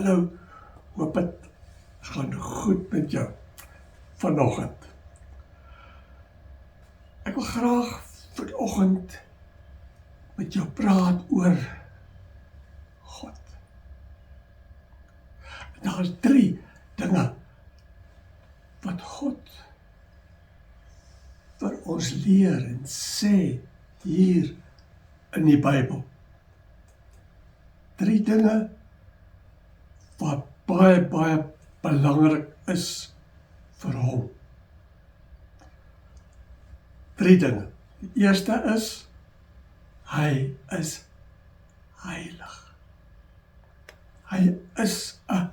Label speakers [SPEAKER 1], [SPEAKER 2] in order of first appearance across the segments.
[SPEAKER 1] Hallo, hoop het gaan goed met jou vanoggend. Ek wil graag vanoggend met jou praat oor God. Daar is 3 dinge wat God vir ons leer en sê hier in die Bybel. 3 dinge wat baie belangrik is vir hom. 3 dinge. Die eerste is, hy is heilig. Hy is 'n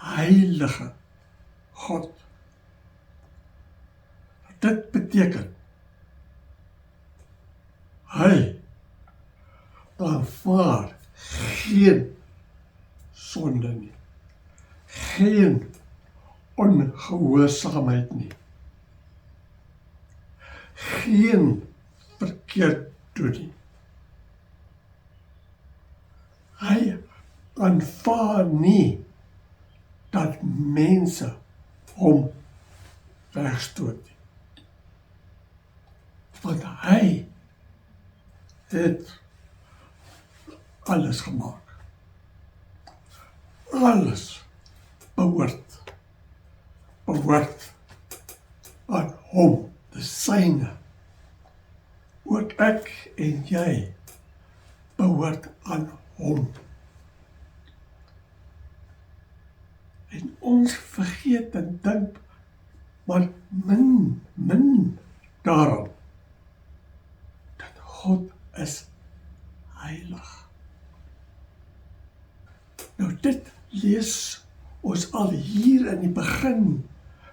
[SPEAKER 1] heilige God. Dit beteken, hy aanvaar geen sonde nie, geen ongehoorsaamheid nie, geen verkeerd doen nie. Hy aanvaar nie dat mense hom wegstoot nie. Want hy het alles gemaak. Alles behoort aan hom, die syne. Ook ek en jy behoort aan hom. En ons vergeet en dink maar min daarom dat God is heilig. Nou dit lees ons al hier in die begin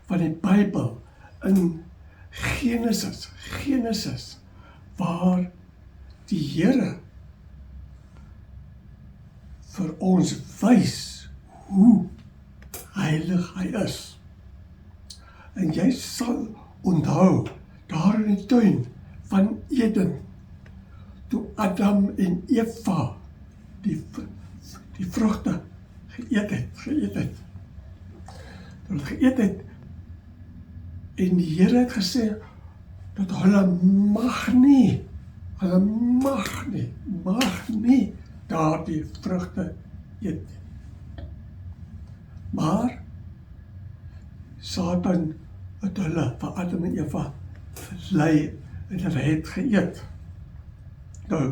[SPEAKER 1] van die Bybel in Genesis, waar die Here vir ons wys hoe heilig hy is. En jy sal onthou, daar in die tuin van Eden, toe Adam en Eva die vrugte geëet het. Toe hulle geëet het, en die Here het gesê, dat hulle mag nie daar die vrugte eet. Maar Satan het hulle vir Adam en Eva verlei en hulle het geëet. Nou,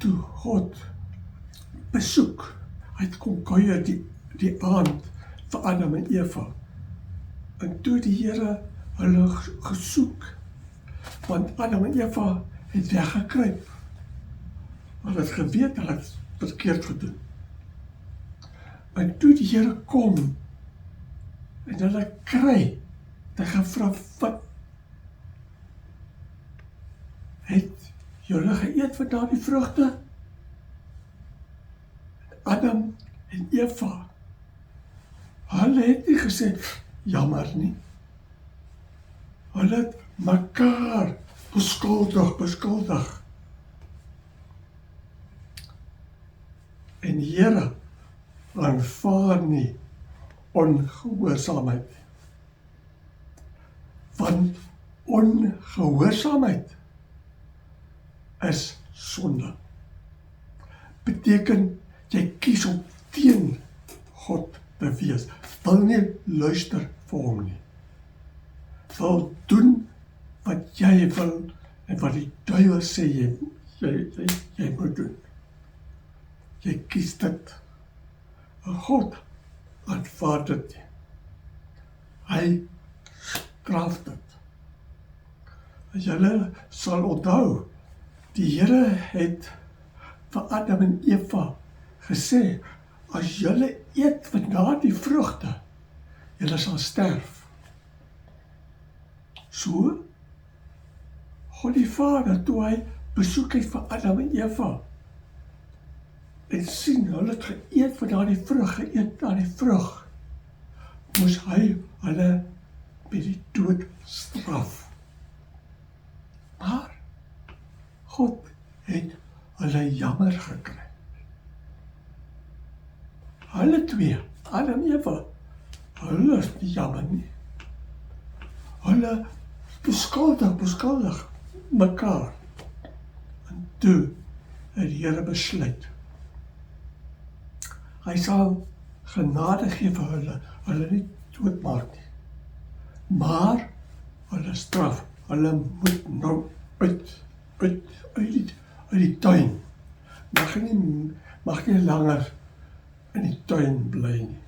[SPEAKER 1] toe God besoek, hy het kom kuier die aand vir Adam en Eva. En toe die Here hulle gesoek, want Adam en Eva het weggekruip. Hulle het geweet, hulle het verkeerd gedoen. En toe die Here kom, en hulle kry, hy gevra, wat het julle geëet van daardie vrugte? Adam en Eva, hulle het nie gesê, jammer nie. Hulle het mekaar beskuldig. En die Here aanvaar nie ongehoorsaamheid. Want ongehoorsaamheid is sonde. Beteken, jy kies om teen God te wees. Wil nie luister vir hom nie. Wil doen wat jy wil en wat die duiwel sê jy moet doen. Jy kies dit. En God aanvaar dit nie. Hy straf dit. As julle sal onthou, die Here het vir Adam en Eva gesê, as julle eet van daardie vrugte, julle sal sterf. So, God die Vader, toe hy besoek het vir Adam en Eva, en sien, hulle het geëet van daardie vrug, moes hy hulle met die dood straf. Maar, God het hulle jammer gekry. hulle twee, Adam en Eva, hulle is nie jammer nie. Hulle beskuldig mekaar. En toe het die Here besluit. Hy sal genade gee vir hulle nie doodmaak nie. Maar hulle straf, hulle moet nou uit die tuin. Mag nie langer in die tuin bly nie.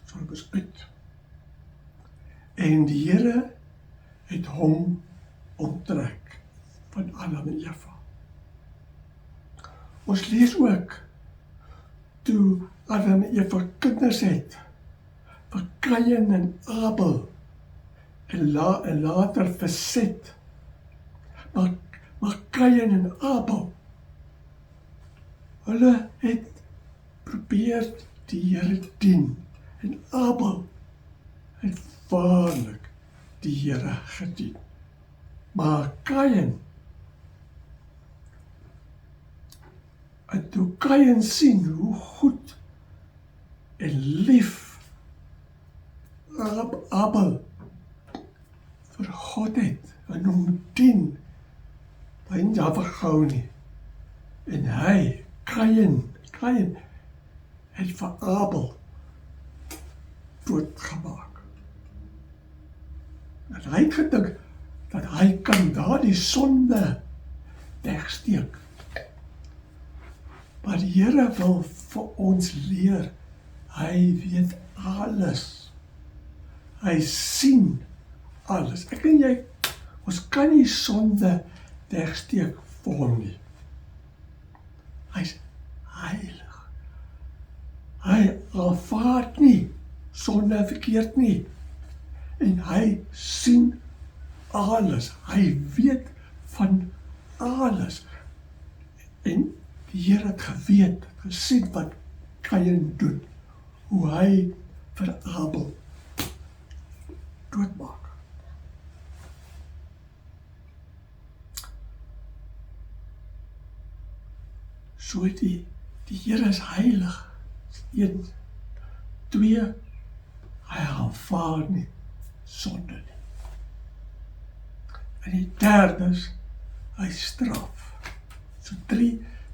[SPEAKER 1] So hulle is uit. En die Here het hom onttrek van Adam en Eva. Ons lees ook, toe Adam en Eva kinders het, vir Kain en Abel, en later vir Set. Maar Kain en Abel, hulle het probeer die Here dien, en Abel het waarlik die Here gedien. Maar Kain, en toe Kain sien hoe goed en lief Abel vir God het, en hom dien, hy nie daarvoor gehou nie. En hy, Kain, het vir Abel doodgemaak. En hy het gedink, dat hy kan daardie sonde wegsteek. Maar die Here wil vir ons leer, hy weet alles. Hy sien alles. Ek en jy, ons kan nie sonde wegsteek vir hom nie. Hy is heilig. Hy aanvaar nie sonde verkeerd nie. En hy sien alles. Hy weet van alles. En die Here het geweet, gesien wat Kain doen, hoe hy vir Abel doodmaak. So die Here is heilig. 1, 2, hy aanvaar nie sonde nie. En die derde is, hy straf. So 3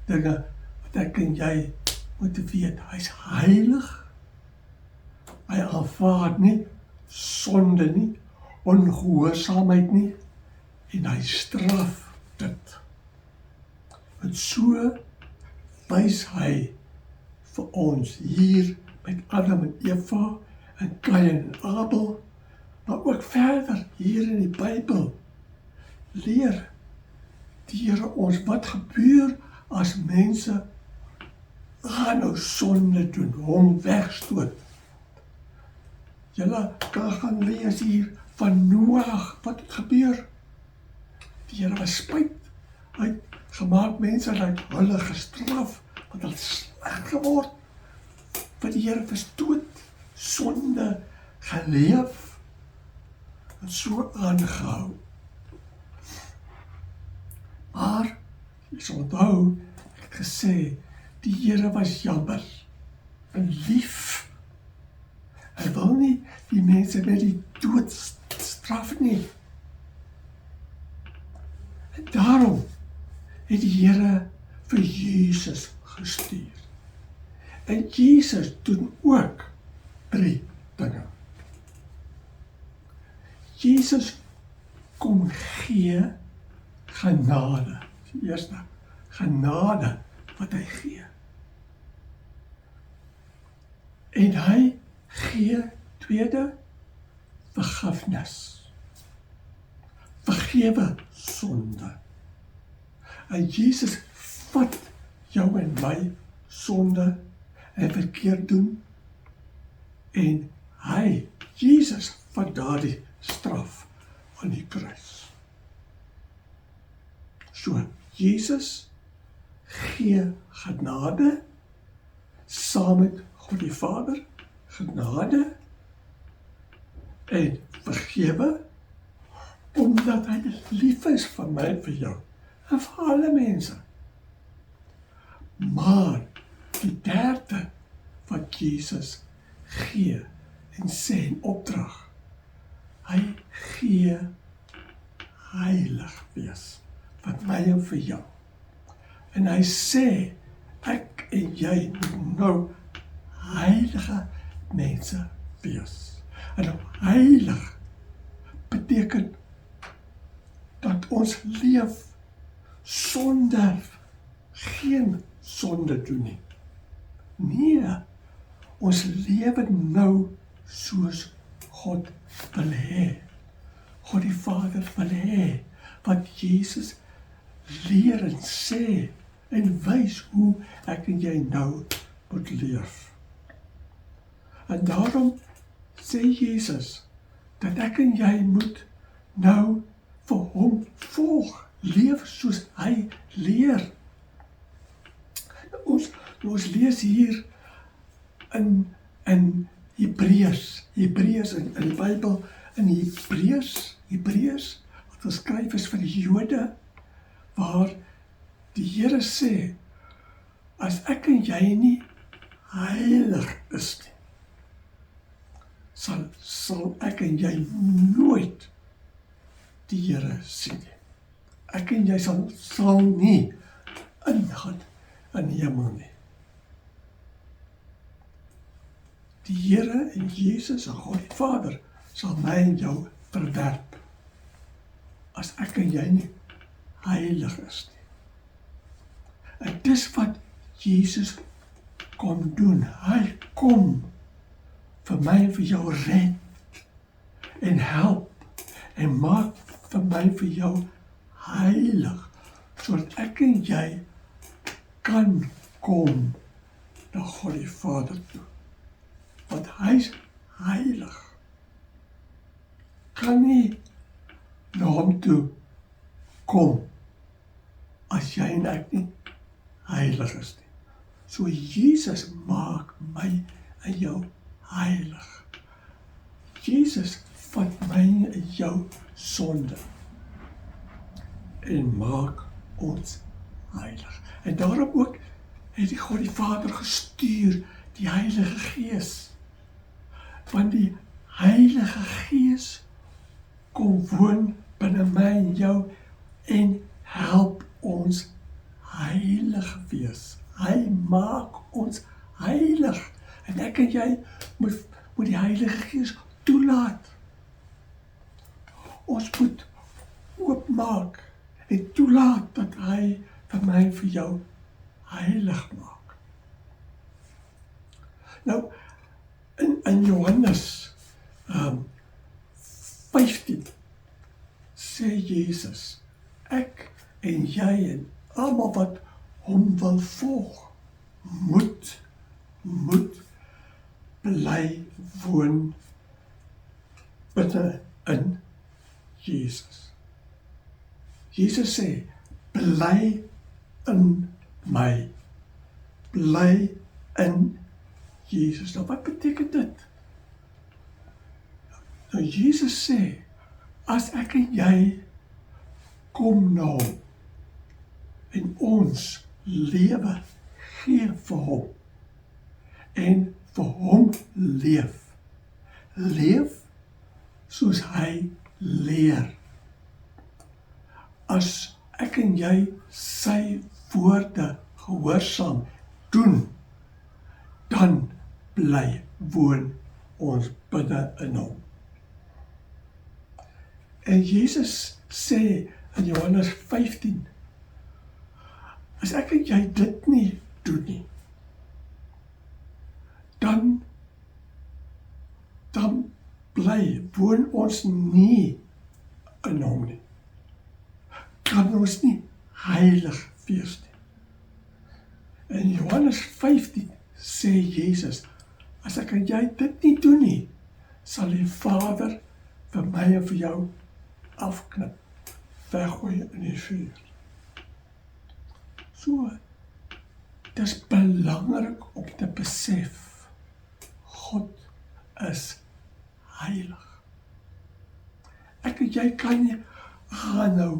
[SPEAKER 1] dinge wat ek en jy moet weet. Hy is heilig, hy aanvaar nie sonde nie, ongehoorsaamheid nie, en hy straf dit. En so wys hy vir ons hier met Adam en Eva en Kain en Abel, maar ook verder hier in die Bybel leer die Here ons wat gebeur as mense aanhou sonde doen, hom wegstoot. Julle kan gaan lees hier van Noag, wat het gebeur? Die Here was spyt. Hy het gemaak mense dat hulle gestraf, want hulle sleg geword, vir die Here verstoot, sonde geleef, en so aangehou. Maar, jy sal onthou, ek het gesê, die Here was jammer, en lief. Hy wil nie die mense met die dood straf nie. En daarom het die Here vir Jesus gestuur. En Jesus doen ook 3 dinge. Jesus kom gee genade. Die eerste, genade wat hy gee. En hy gee, tweede, vergifnis. Vergewe sonde. En Jesus vat jou en my sonde en verkeerd doen. En hy, Jesus, vat daardie straf aan die kruis. So, Jesus gee genade, saam met God die Vader, genade en vergewe, omdat hy lief is vir my en vir jou, en vir alle mense. Maar die derde wat Jesus gee en sê en opdrag. Hy gee heilig wees vir my en vir jou. En hy sê, ek en jy moet nou heilige mense wees. En nou heilig beteken dat ons leef sonder geen sonde doen nie. Nee, ons lewe nou soos God wil hê. God die Vader wil hê, wat Jesus leer en sê en wys hoe ek en jy nou moet leef. En daarom sê Jesus dat ek en jy moet nou vir hom volg, leef soos hy leer. Ons lees hier in Hebreërs in die Bybel, in Hebreërs wat geskryf is vir die Jode, waar die Here sê, as ek en jy nie heilig is nie, sal ek en jy nooit die Here sien nie. Ek en jy sal nie ingaan in die hemel nie. Die Here en Jesus en God die Vader sal my en jou verwerp as ek en jy nie heilig is nie. En dis wat Jesus kom doen. Hy kom vir my en vir jou red en help en maak vir my en vir jou heilig, sodat ek en jy kan kom na God die Vader toe. Want hy is heilig. Kan nie na hom toe kom as jy en ek nie heilig is nie. So Jesus maak my en jou heilig. Jesus vat my en jou sonde en maak ons heilig. En daarom ook het die God die Vader gestuur, die Heilige Gees. Want die Heilige Gees kom woon binne my en jou en help ons heilig wees. Hy maak ons heilig. En ek en jy moet die Heilige Gees toelaat. Ons moet oopmaak en toelaat dat hy vir my en vir jou heilig maak. Nou, in Johannes 15 sê Jesus, ek en jy en almal wat hom wil volg, moet bly woon binne in Jesus. Jesus sê, bly in my, bly in Jesus. Nou wat beteken dit? Nou Jesus sê, as ek en jy kom na hom en ons lewe gee vir hom en vir hom leef soos hy leer. As ek en jy sy woorde gehoorsaam doen, dan bly woon ons binne in hom. En Jesus sê in Johannes 15, as ek en jy dit nie doen nie, dan bly woon ons nie in hom nie. Kan ons nie heilig wees nie. In Johannes 15 sê Jesus, as ek en jy dit nie doen nie, sal die Vader vir my en vir jou afknip, weggooi in die vuur. So, dit is belangrik om te besef, God is heilig. Ek en jy kan nie gaan nou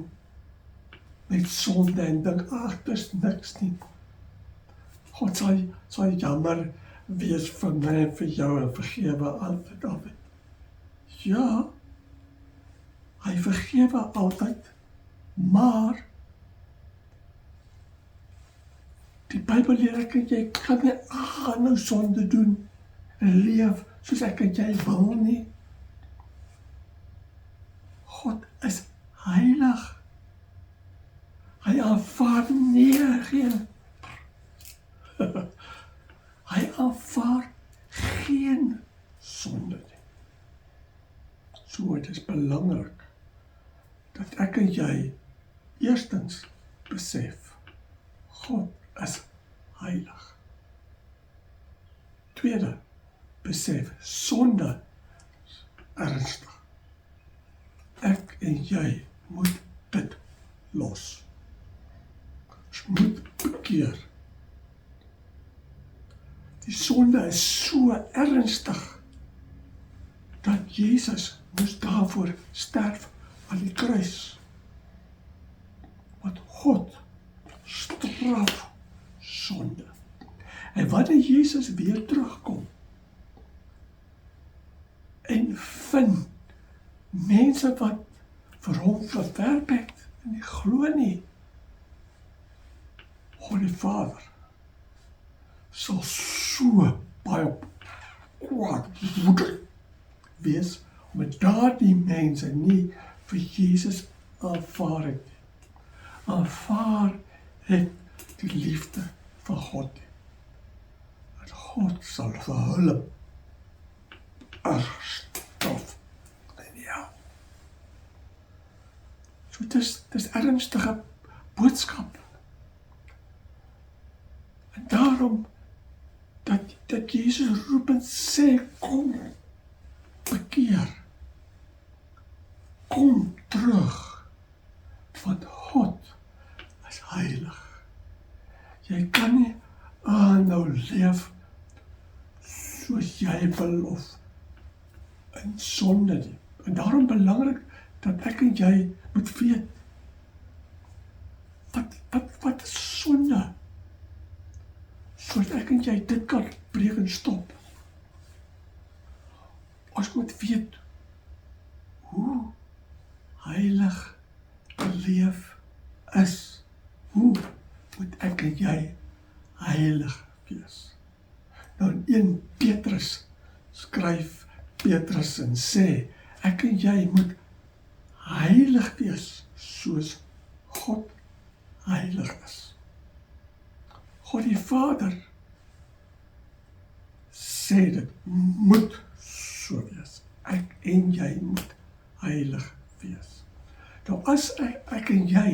[SPEAKER 1] met sonde en dink, ag, dis niks nie. God sal jammer wees vir my en vir jou en vergewe altyd. Ja, hy vergewe altyd, maar die Bybel leer ek en jy kan nie aanhou sonde doen en leef soos ek en jy wil nie. God is heilig. Hy aanvaar geen. Hy aanvaar geen sonde nie. So het is belangrik dat ek en jy eerstens besef, God is heilig. Tweede, besef, sonde is ernstig. Ek en jy moet dit los. Ons moet bekeer. Die sonde is so ernstig dat Jesus moes daarvoor sterf aan die kruis. Want God straf sonde. En wanneer Jesus weer terugkom en vind mense wat vir hom verwerp het en nie glo nie, God die Vader sal so baie kwaad wees, omdat daardie mense nie vir Jesus aanvaar het. Aanvaar het die liefde van God. Dat God sal vir hulle straf. Ja. So dis ernstige boodskap. En daarom dat Jesus roep en sê, kom, bekeer, kom terug, want God is heilig. Jy kan nie aanhou leef soos jy wil of in sonde nie. En daarom belangrik dat ek en jy moet weet, wat is sonde? Sodat ek en jy dit kan breek en stop. Ons moet weet hoe heilig leef is. Hoe moet ek en jy heilig wees? Nou in 1 Petrus skryf Petrus en sê, ek en jy moet heilig wees soos God heilig is. God die Vader sê dit moet so wees. Ek en jy moet heilig wees. Nou as ek en jy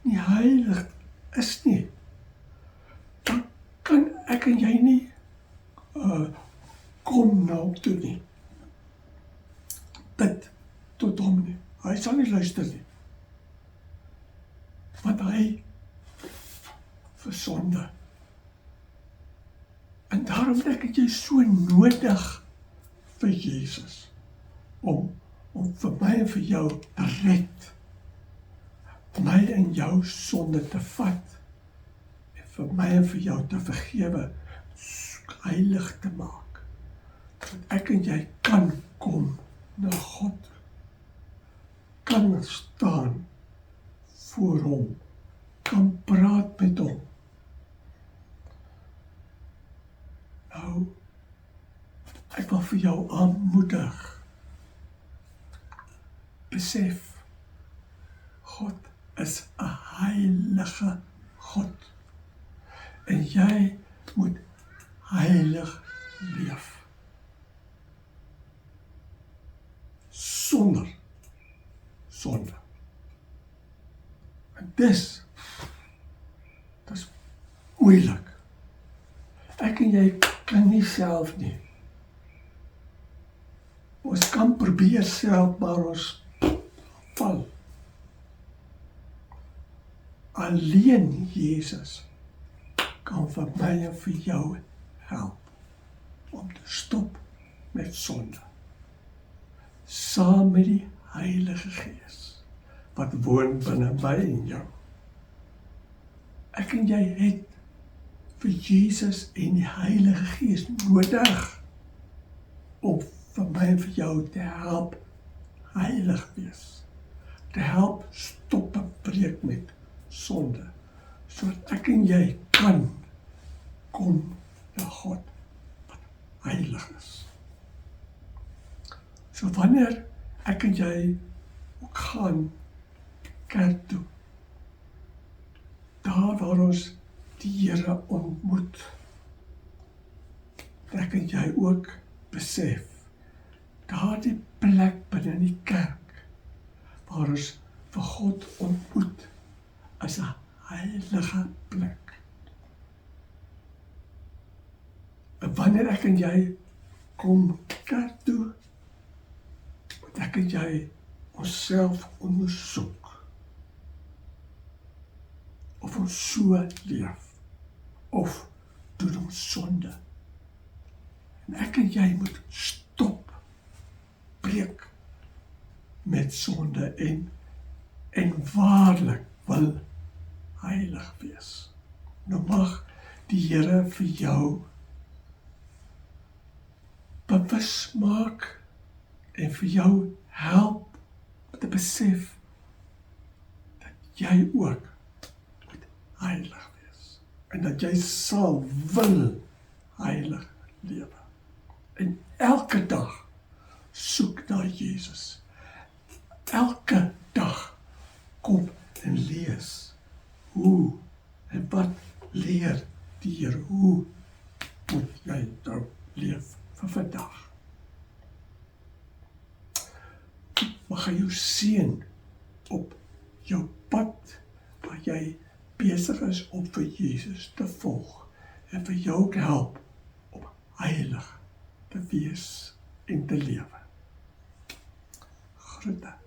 [SPEAKER 1] nie heilig is nie, dan kan ek en jy nie kom na hom toe nie. Bid tot hom nie. Hy sal nie luister nie. Want hy versonde. En daarom ek het jy so nodig vir Jesus, om vir my en vir jou te red, my en jou sonde te vat, en vir my en vir jou te vergewe, heilig te maak, dat ek en jy kan kom na God, kan staan voor hom, kan praat met hom. Nou, ek wil vir jou aanmoedig. Besef, God is 'n heilige God. En jy moet heilig leef. Sonder sonde. En dis moeilik. Ek en jy kan nie self nie. Ons kan probeer self, maar ons val. Alleen Jesus kan vir my en vir jou help om te stop met sonde. Saam met die Heilige Gees wat woon binne my en jou. Ek en jy het vir Jesus en die Heilige Gees nodig om vir my en vir jou te help heilig wees, te help stop en breek met sonde, sodat ek en jy kan kom na God wat heilig is. So wanneer ek en jy ook gaan kerk toe, daar waar ons die Here ontmoet, ek en jy ook besef, daardie plek binne die kerk, waar ons vir God ontmoet, is 'n heilige plek. En wanneer ek en jy kom kerk toe, moet ek en jy onsself ondersoek, of ons so leef, of doen ons sonde. En ek en jy moet stop, breek met sonde en waarlik wil heilig wees. Nou mag die Here vir jou bewus maak en vir jou help te besef dat jy ook moet heilig wees en dat jy sal wil heilig lewe. En elke dag soek na Jesus. Elke dag kom en lees hoe en wat leer die Here, hoe moet jy nou leef vir vandag. Mag hy jou seën op jou pad waar jy besig is om vir Jesus te volg en vir jou ook help om heilig te wees en te lewe. Groete.